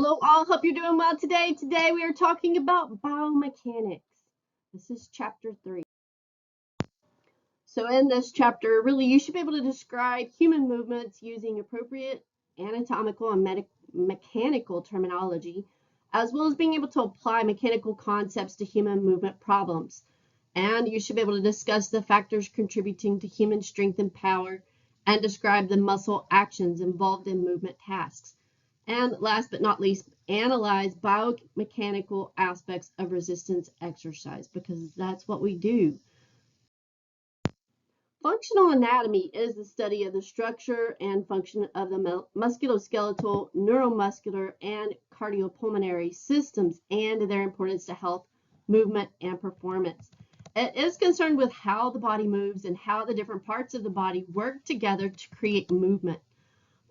Hello all, hope you're doing well today. Today we are talking about biomechanics. This is chapter 3. So in this chapter, really you should be able to describe human movements using appropriate anatomical and mechanical terminology, as well as being able to apply mechanical concepts to human movement problems. And you should be able to discuss the factors contributing to human strength and power and describe the muscle actions involved in movement tasks. And last but not least, analyze biomechanical aspects of resistance exercise, because that's what we do. Functional anatomy is the study of the structure and function of the musculoskeletal, neuromuscular, and cardiopulmonary systems and their importance to health, movement, and performance. It is concerned with how the body moves and how the different parts of the body work together to create movement.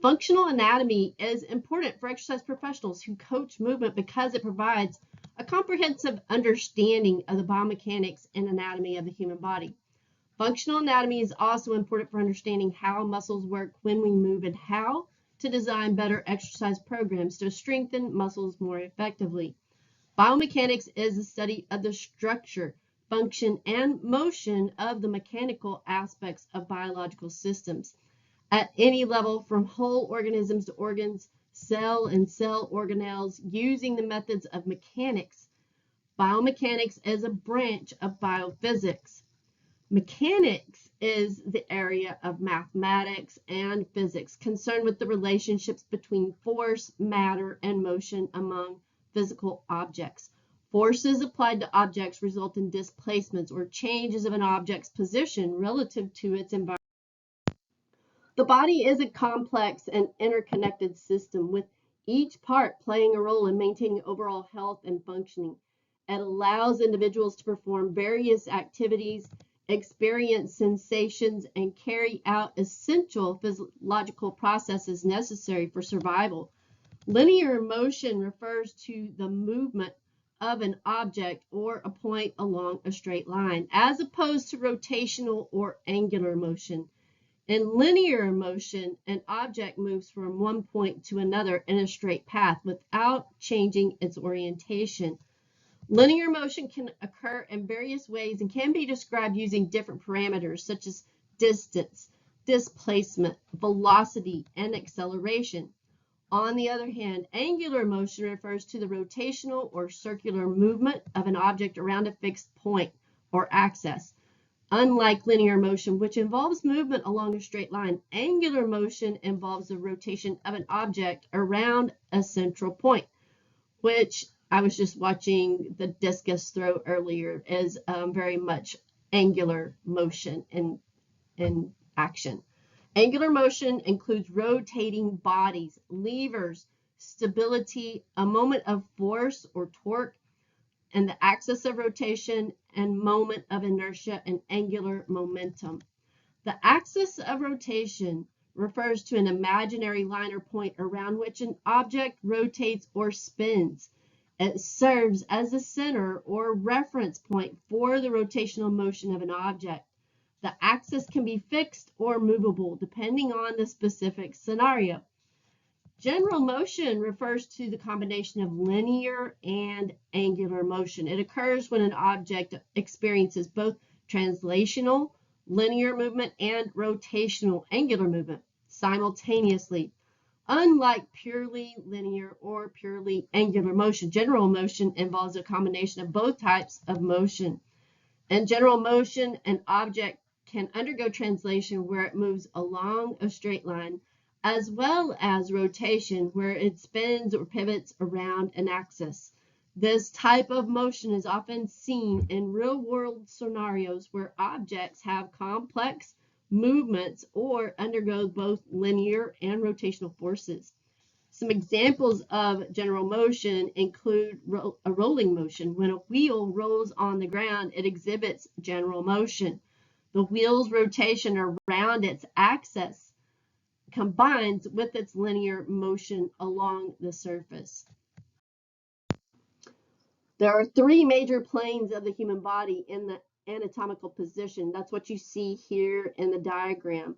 Functional anatomy is important for exercise professionals who coach movement because it provides a comprehensive understanding of the biomechanics and anatomy of the human body. Functional anatomy is also important for understanding how muscles work when we move and how to design better exercise programs to strengthen muscles more effectively. Biomechanics is the study of the structure, function, and motion of the mechanical aspects of biological systems. At any level, from whole organisms to organs, cell and cell organelles, using the methods of mechanics. Biomechanics is a branch of biophysics. Mechanics is the area of mathematics and physics concerned with the relationships between force, matter, and motion among physical objects. Forces applied to objects result in displacements or changes of an object's position relative to its environment. The body is a complex and interconnected system, with each part playing a role in maintaining overall health and functioning. It allows individuals to perform various activities, experience sensations, and carry out essential physiological processes necessary for survival. Linear motion refers to the movement of an object or a point along a straight line, as opposed to rotational or angular motion. In linear motion, an object moves from one point to another in a straight path without changing its orientation. Linear motion can occur in various ways and can be described using different parameters such as distance, displacement, velocity, and acceleration. On the other hand, angular motion refers to the rotational or circular movement of an object around a fixed point or axis. Unlike linear motion, which involves movement along a straight line, angular motion involves the rotation of an object around a central point, which I was just watching the discus throw earlier is very much angular motion in action. Angular motion includes rotating bodies, levers, stability, a moment of force or torque, and the axis of rotation and moment of inertia and angular momentum. The axis of rotation refers to an imaginary line or point around which an object rotates or spins. It serves as the center or reference point for the rotational motion of an object. The axis can be fixed or movable depending on the specific scenario. General motion refers to the combination of linear and angular motion. It occurs when an object experiences both translational, linear movement, and rotational, angular movement simultaneously. Unlike purely linear or purely angular motion, general motion involves a combination of both types of motion. In general motion, an object can undergo translation where it moves along a straight line, as well as rotation where it spins or pivots around an axis. This type of motion is often seen in real-world scenarios where objects have complex movements or undergo both linear and rotational forces. Some examples of general motion include a rolling motion. When a wheel rolls on the ground, it exhibits general motion. The wheel's rotation around its axis combines with its linear motion along the surface. There are three major planes of the human body in the anatomical position. That's what you see here in the diagram.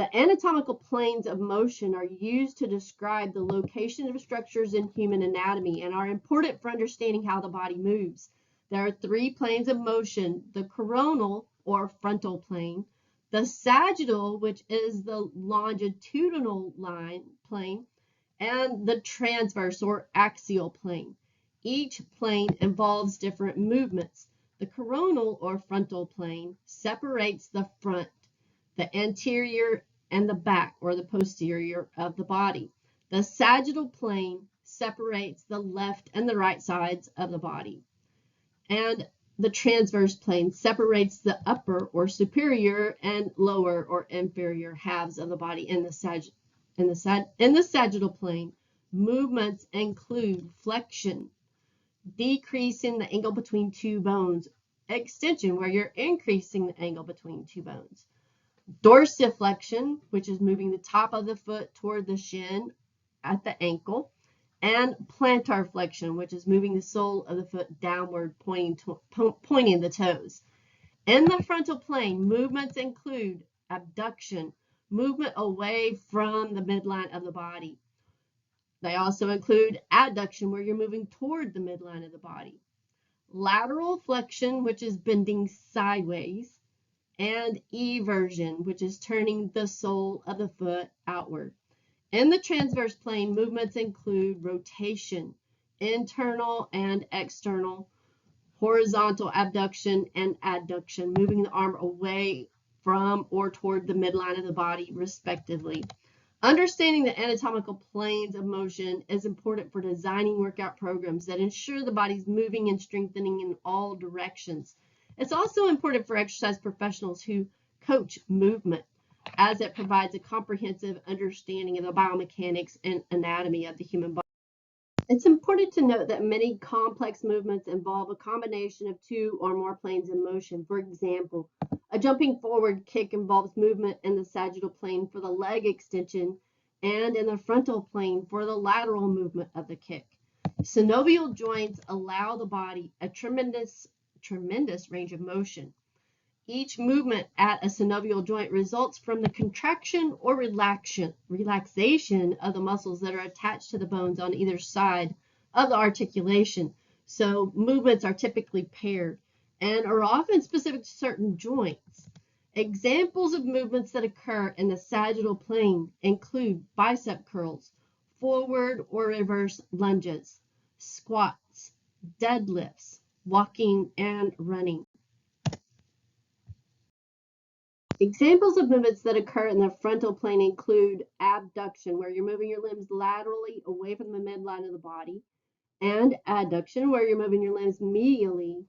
The anatomical planes of motion are used to describe the location of structures in human anatomy and are important for understanding how the body moves. There are 3 planes of motion: the coronal or frontal plane, the sagittal, which is the longitudinal plane, and the transverse or axial plane. Each plane involves different movements. The coronal or frontal plane separates the front, the anterior, and the back or the posterior of the body. The sagittal plane separates the left and the right sides of the body. And the transverse plane separates the upper or superior and lower or inferior halves of the body. In the sagittal plane, movements include flexion, decreasing the angle between 2 bones, extension, where you're increasing the angle between 2 bones, dorsiflexion, which is moving the top of the foot toward the shin at the ankle, and plantar flexion, which is moving the sole of the foot downward, pointing the toes. In the frontal plane, movements include abduction, movement away from the midline of the body. They also include adduction, where you're moving toward the midline of the body, lateral flexion, which is bending sideways, and eversion, which is turning the sole of the foot outward. In the transverse plane, movements include rotation, internal and external, horizontal abduction and adduction, moving the arm away from or toward the midline of the body, respectively. Understanding the anatomical planes of motion is important for designing workout programs that ensure the body's moving and strengthening in all directions. It's also important for exercise professionals who coach movement, as it provides a comprehensive understanding of the biomechanics and anatomy of the human body. It's important to note that many complex movements involve a combination of 2 or more planes of motion. For example, a jumping forward kick involves movement in the sagittal plane for the leg extension and in the frontal plane for the lateral movement of the kick. Synovial joints allow the body a tremendous range of motion. Each movement at a synovial joint results from the contraction or relaxation of the muscles that are attached to the bones on either side of the articulation. So movements are typically paired and are often specific to certain joints. Examples of movements that occur in the sagittal plane include bicep curls, forward or reverse lunges, squats, deadlifts, walking, and running. Examples of movements that occur in the frontal plane include abduction, where you're moving your limbs laterally away from the midline of the body, and adduction, where you're moving your limbs medially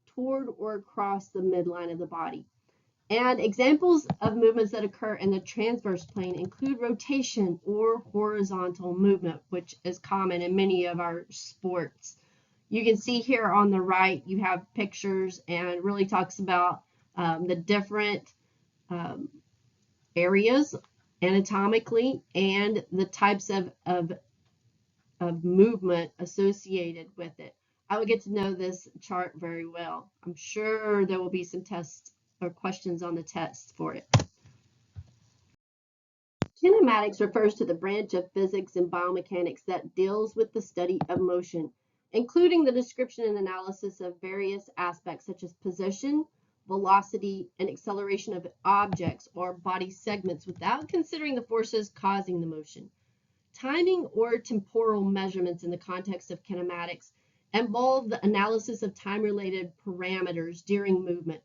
toward or across the midline of the body. And examples of movements that occur in the transverse plane include rotation or horizontal movement, which is common in many of our sports. You can see here on the right, you have pictures and really talks about the different areas anatomically and the types of movement associated with it. I would get to know this chart very well. I'm sure there will be some tests or questions on the test for it. Kinematics refers to the branch of physics and biomechanics that deals with the study of motion, including the description and analysis of various aspects such as position, velocity, and acceleration of objects or body segments without considering the forces causing the motion. Timing or temporal measurements in the context of kinematics involve the analysis of time-related parameters during movement.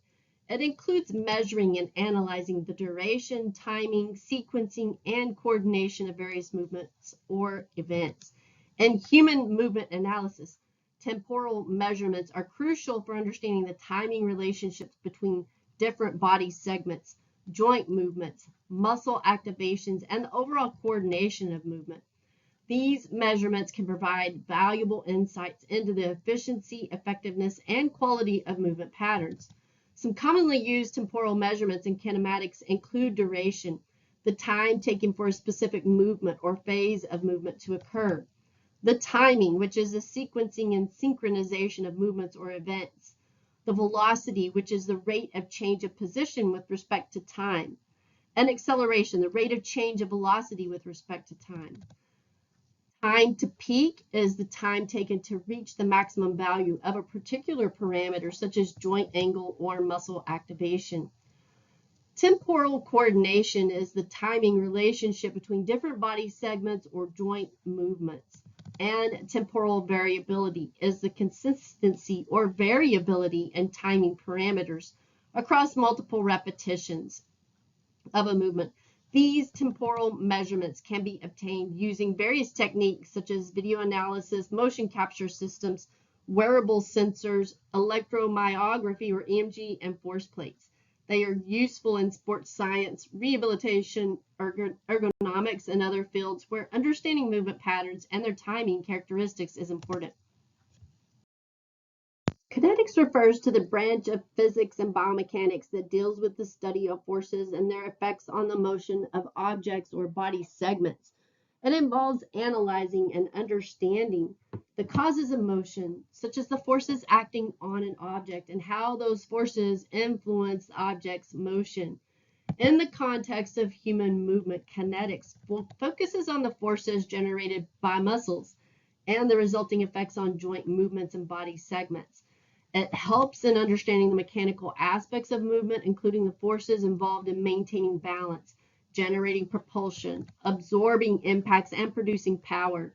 It includes measuring and analyzing the duration, timing, sequencing, and coordination of various movements or events. In human movement analysis, temporal measurements are crucial for understanding the timing relationships between different body segments, joint movements, muscle activations, and the overall coordination of movement. These measurements can provide valuable insights into the efficiency, effectiveness, and quality of movement patterns. Some commonly used temporal measurements in kinematics include duration, the time taken for a specific movement or phase of movement to occur, the timing, which is the sequencing and synchronization of movements or events, the velocity, which is the rate of change of position with respect to time, And acceleration, the rate of change of velocity with respect to time. Time to peak is the time taken to reach the maximum value of a particular parameter, such as joint angle or muscle activation. Temporal coordination is the timing relationship between different body segments or joint movements. And temporal variability is the consistency or variability in timing parameters across multiple repetitions of a movement. These temporal measurements can be obtained using various techniques such as video analysis, motion capture systems, wearable sensors, electromyography or EMG, and force plates. They are useful in sports science, rehabilitation, ergonomics, and other fields where understanding movement patterns and their timing characteristics is important. Kinetics refers to the branch of physics and biomechanics that deals with the study of forces and their effects on the motion of objects or body segments. It involves analyzing and understanding the causes of motion, such as the forces acting on an object and how those forces influence the object's motion. In the context of human movement, kinetics focuses on the forces generated by muscles and the resulting effects on joint movements and body segments. It helps in understanding the mechanical aspects of movement, including the forces involved in maintaining balance, generating propulsion, absorbing impacts, and producing power.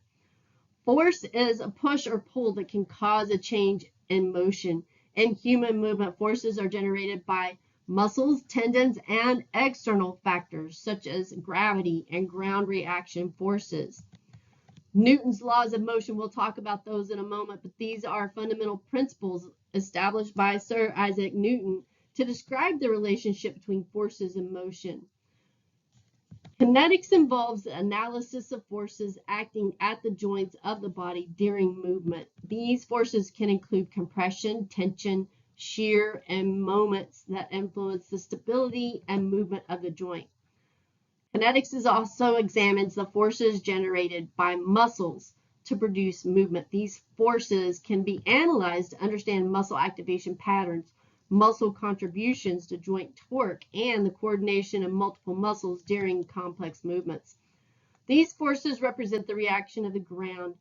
Force is a push or pull that can cause a change in motion. In human movement, forces are generated by muscles, tendons, and external factors such as gravity and ground reaction forces. Newton's laws of motion, we'll talk about those in a moment, but these are fundamental principles established by Sir Isaac Newton to describe the relationship between forces and motion. Kinetics involves the analysis of forces acting at the joints of the body during movement. These forces can include compression, tension, shear, and moments that influence the stability and movement of the joint. Kinetics also examines the forces generated by muscles to produce movement. These forces can be analyzed to understand muscle activation patterns, muscle contributions to joint torque, and the coordination of multiple muscles during complex movements. These forces represent the reaction of the ground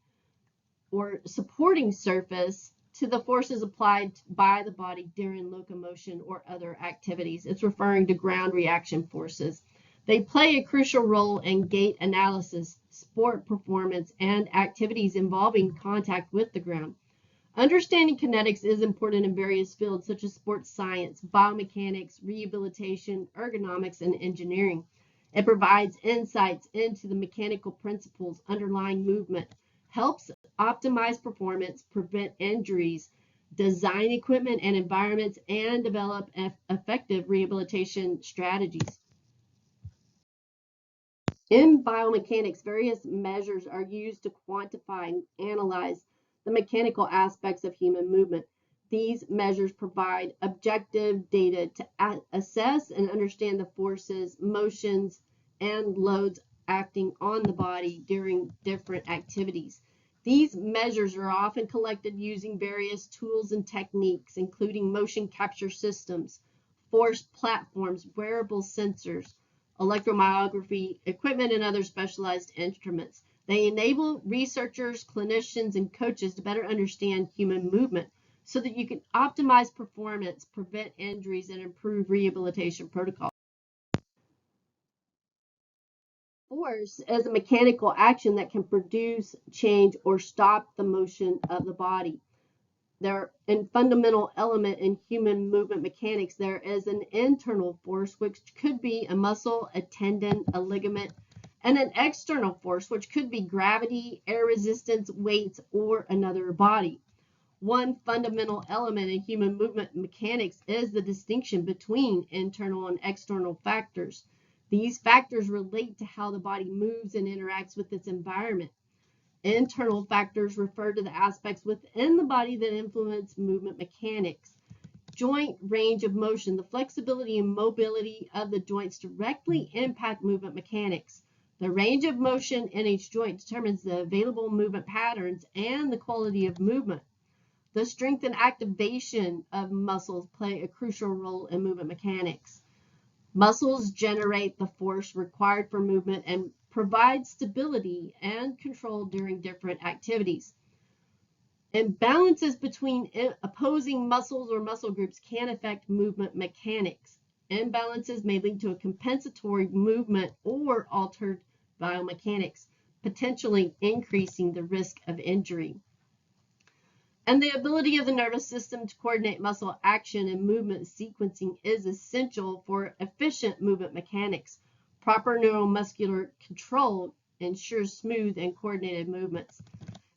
or supporting surface to the forces applied by the body during locomotion or other activities. It's referring to ground reaction forces. They play a crucial role in gait analysis, sport performance, and activities involving contact with the ground. Understanding kinetics is important in various fields such as sports science, biomechanics, rehabilitation, ergonomics, and engineering. It provides insights into the mechanical principles underlying movement, helps optimize performance, prevent injuries, design equipment and environments, and develop effective rehabilitation strategies. In biomechanics, various measures are used to quantify and analyze the mechanical aspects of human movement. These measures provide objective data to assess and understand the forces, motions, and loads acting on the body during different activities. These measures are often collected using various tools and techniques, including motion capture systems, force platforms, wearable sensors, electromyography equipment, and other specialized instruments. They enable researchers, clinicians, and coaches to better understand human movement so that you can optimize performance, prevent injuries, and improve rehabilitation protocols. Force is a mechanical action that can produce, change, or stop the motion of the body. There, in fundamental element in human movement mechanics, there is an internal force, which could be a muscle, a tendon, a ligament, and an external force, which could be gravity, air resistance, weights, or another body. One fundamental element in human movement mechanics is the distinction between internal and external factors. These factors relate to how the body moves and interacts with its environment. Internal factors refer to the aspects within the body that influence movement mechanics. Joint range of motion, the flexibility and mobility of the joints directly impact movement mechanics. The range of motion in each joint determines the available movement patterns and the quality of movement. The strength and activation of muscles play a crucial role in movement mechanics. Muscles generate the force required for movement and provide stability and control during different activities. Imbalances between opposing muscles or muscle groups can affect movement mechanics. Imbalances may lead to a compensatory movement or altered biomechanics, potentially increasing the risk of injury. And the ability of the nervous system to coordinate muscle action and movement sequencing is essential for efficient movement mechanics. Proper neuromuscular control ensures smooth and coordinated movements.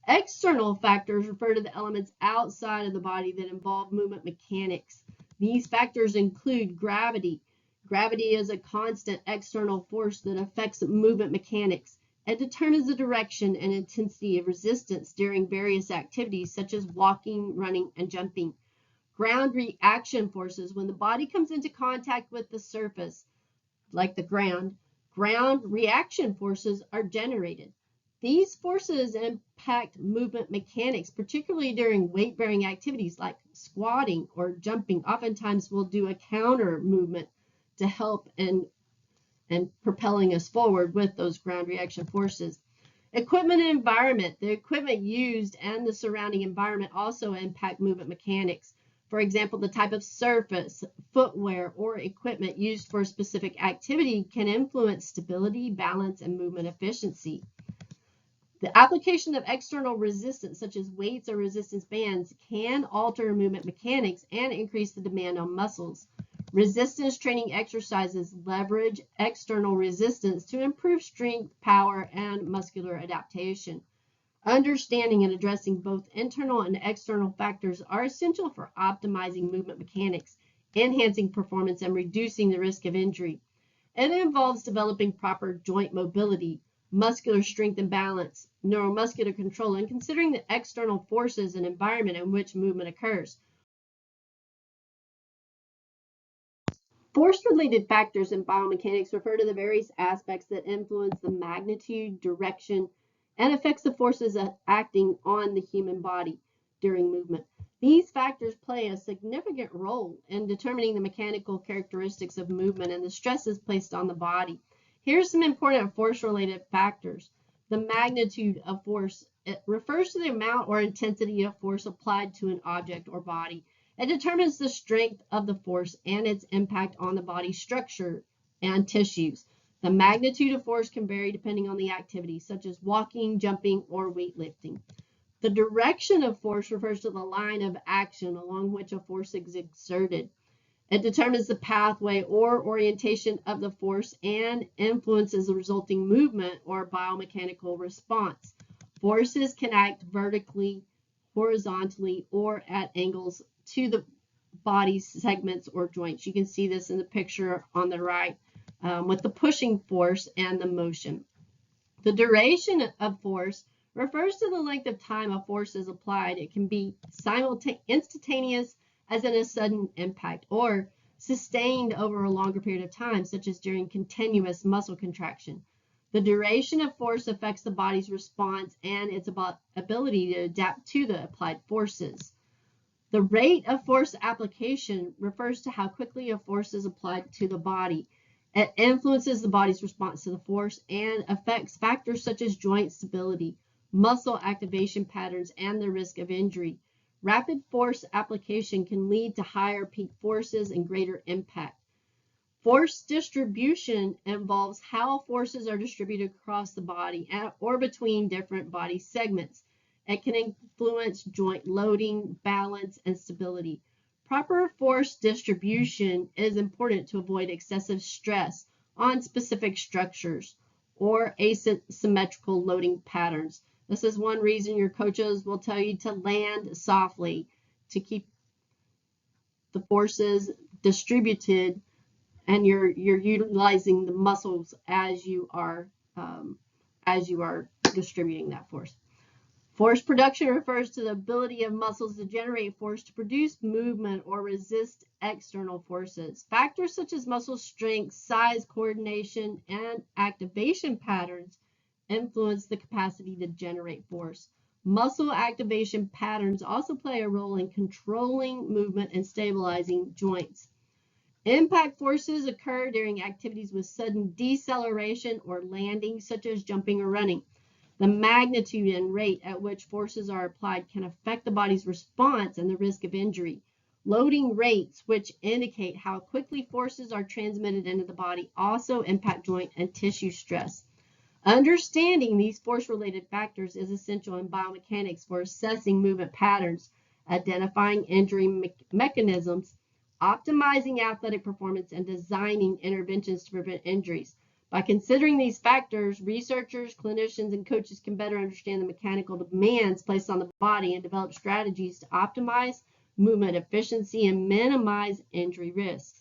External factors refer to the elements outside of the body that involve movement mechanics. These factors include gravity. Gravity is a constant external force that affects movement mechanics. It determines the direction and intensity of resistance during various activities such as walking, running, and jumping. Ground reaction forces. When the body comes into contact with the surface, like the ground reaction forces are generated. These forces impact movement mechanics, particularly during weight-bearing activities like squatting or jumping. Oftentimes we'll do a counter movement to help in propelling us forward with those ground reaction forces. Equipment and environment. The equipment used and the surrounding environment also impact movement mechanics. For example, the type of surface, footwear, or equipment used for a specific activity can influence stability, balance, and movement efficiency. The application of external resistance, such as weights or resistance bands, can alter movement mechanics and increase the demand on muscles. Resistance training exercises leverage external resistance to improve strength, power, and muscular adaptation. Understanding and addressing both internal and external factors are essential for optimizing movement mechanics, enhancing performance, and reducing the risk of injury. It involves developing proper joint mobility, muscular strength and balance, neuromuscular control, and considering the external forces and environment in which movement occurs. Force-related factors in biomechanics refer to the various aspects that influence the magnitude, direction, and effects of forces acting on the human body during movement. These factors play a significant role in determining the mechanical characteristics of movement and the stresses placed on the body. Here's some important force-related factors. The magnitude of force. It refers to the amount or intensity of force applied to an object or body. It determines the strength of the force and its impact on the body structure and tissues. The magnitude of force can vary depending on the activity, such as walking, jumping, or weightlifting. The direction of force refers to the line of action along which a force is exerted. It determines the pathway or orientation of the force and influences the resulting movement or biomechanical response. Forces can act vertically, horizontally, or at angles to the body's segments or joints. You can see this in the picture on the right with the pushing force and the motion. The duration of force refers to the length of time a force is applied. It can be instantaneous, as in a sudden impact, or sustained over a longer period of time, such as during continuous muscle contraction. The duration of force affects the body's response and its ability to adapt to the applied forces. The rate of force application refers to how quickly a force is applied to the body. It influences the body's response to the force and affects factors such as joint stability, muscle activation patterns, and the risk of injury. Rapid force application can lead to higher peak forces and greater impact. Force distribution involves how forces are distributed across the body or between different body segments. It can influence joint loading, balance, and stability. Proper force distribution is important to avoid excessive stress on specific structures or asymmetrical loading patterns. This is one reason your coaches will tell you to land softly to keep the forces distributed and you're utilizing the muscles as you are distributing that force. Force production refers to the ability of muscles to generate force to produce movement or resist external forces. Factors such as muscle strength, size, coordination, and activation patterns influence the capacity to generate force. Muscle activation patterns also play a role in controlling movement and stabilizing joints. Impact forces occur during activities with sudden deceleration or landing, such as jumping or running. The magnitude and rate at which forces are applied can affect the body's response and the risk of injury. Loading rates, which indicate how quickly forces are transmitted into the body, also impact joint and tissue stress. Understanding these force-related factors is essential in biomechanics for assessing movement patterns, identifying injury mechanisms, optimizing athletic performance, and designing interventions to prevent injuries. By considering these factors, researchers, clinicians, and coaches can better understand the mechanical demands placed on the body and develop strategies to optimize movement efficiency and minimize injury risks.